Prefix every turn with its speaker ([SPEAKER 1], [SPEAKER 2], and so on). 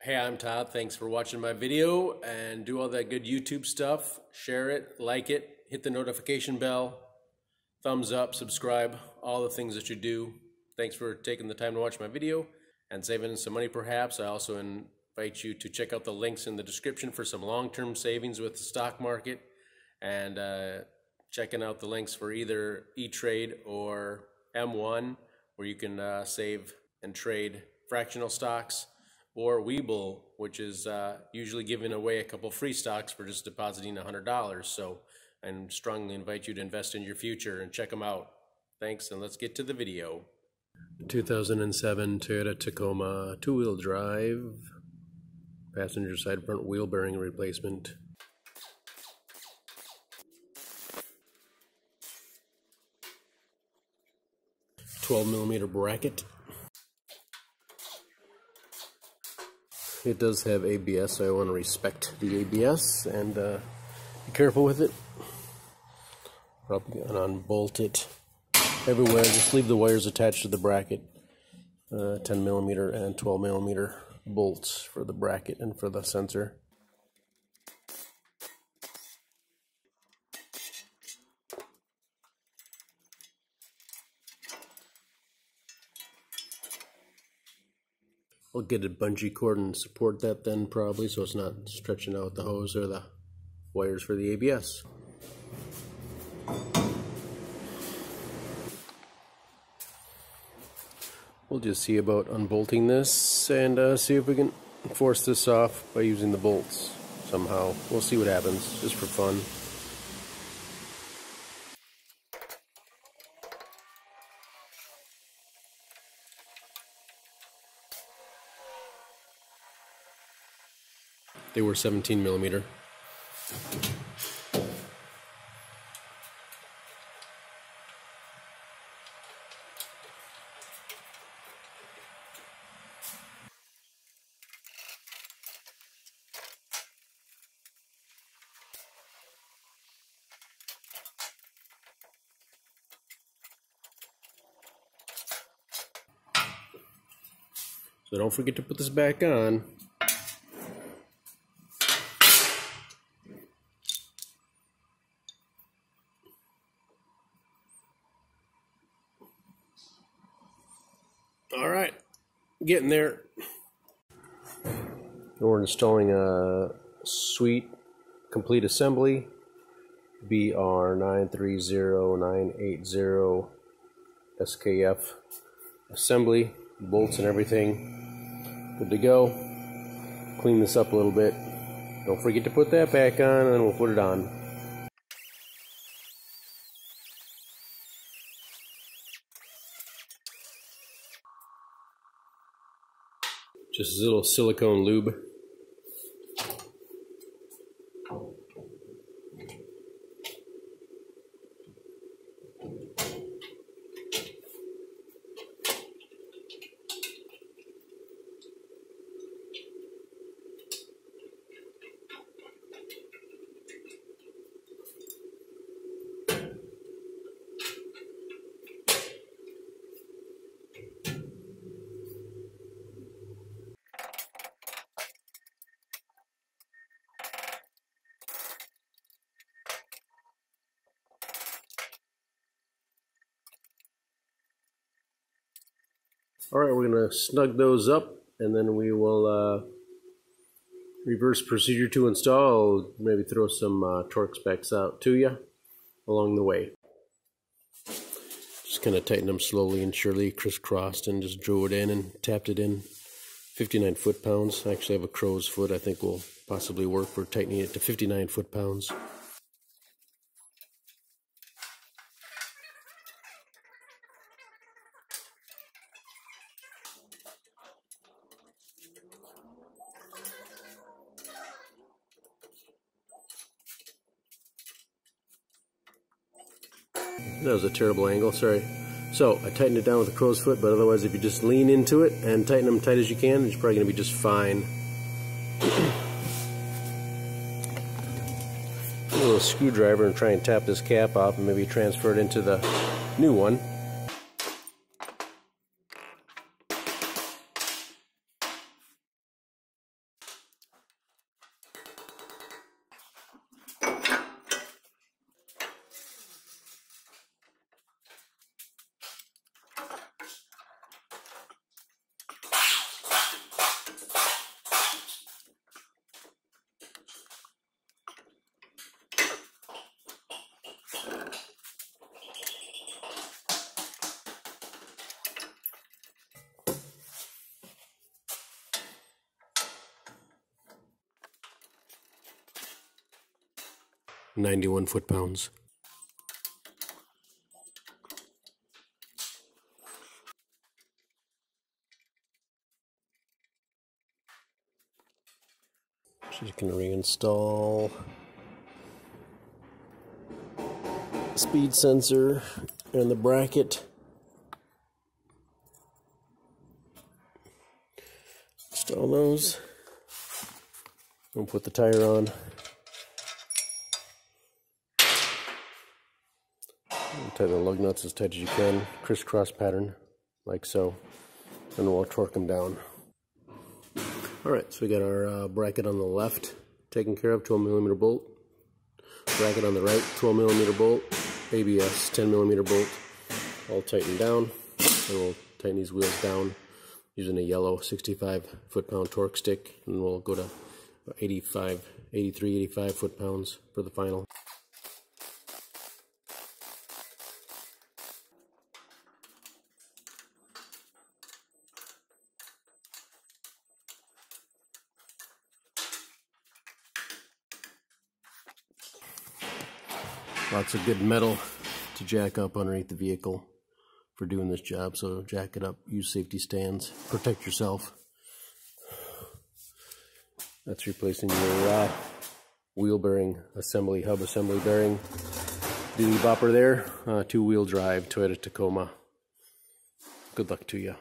[SPEAKER 1] Hey, I'm Todd. Thanks for watching my video, and do all that good YouTube stuff. Share it, like it, hit the notification bell, thumbs up, subscribe, all the things that you do. Thanks for taking the time to watch my video and saving some money perhaps. I also invite you to check out the links in the description for some long-term savings with the stock market, and checking out the links for either E-Trade or M1, where you can save and trade fractional stocks, or Webull, which is usually giving away a couple free stocks for just depositing $100. So I strongly invite you to invest in your future and check them out. Thanks, and let's get to the video. 2007 Toyota Tacoma two-wheel drive, passenger side front wheel bearing replacement. $12mm bracket. It does have ABS, so I want to respect the ABS and be careful with it. Probably gonna unbolt it everywhere. Just leave the wires attached to the bracket. 10mm and 12mm bolts for the bracket and for the sensor. I'll get a bungee cord and support that then probably, so it's not stretching out the hose or the wires for the ABS. We'll just see about unbolting this and see if we can force this off by using the bolts somehow. We'll see what happens, just for fun. They were 17mm. So don't forget to put this back on. Alright, getting there. We're installing a suite complete assembly BR930980 SKF assembly, bolts and everything. Good to go. Clean this up a little bit. Don't forget to put that back on, and then we'll put it on. Just a little silicone lube. Alright, we're going to snug those up, and then we will reverse procedure to install. Maybe throw some torque specs out to you along the way. Just kind of tighten them slowly and surely, crisscrossed, and just drew it in and tapped it in. 59 foot-pounds. I actually have a crow's foot I think will possibly work for tightening it to 59 foot-pounds. That was a terrible angle, sorry. So, I tightened it down with a crow's foot, but otherwise if you just lean into it and tighten them tight as you can, it's probably going to be just fine. A little screwdriver and try and tap this cap off and maybe transfer it into the new one. 91 foot-pounds. Just going to reinstall speed sensor and the bracket. Install those. We'll put the tire on. Tighten the lug nuts as tight as you can, crisscross pattern, like so, and we'll torque them down. Alright, so we got our bracket on the left taken care of, 12mm bolt. Bracket on the right, 12mm bolt. ABS, 10mm bolt. All tightened down, and we'll tighten these wheels down using a yellow 65 foot-pound torque stick, and we'll go to 83, 85 foot-pounds for the final. Lots of good metal to jack up underneath the vehicle for doing this job, so jack it up, use safety stands, protect yourself. That's replacing your wheel bearing assembly, hub assembly bearing. Duty bopper there, two-wheel drive Toyota Tacoma. Good luck to you.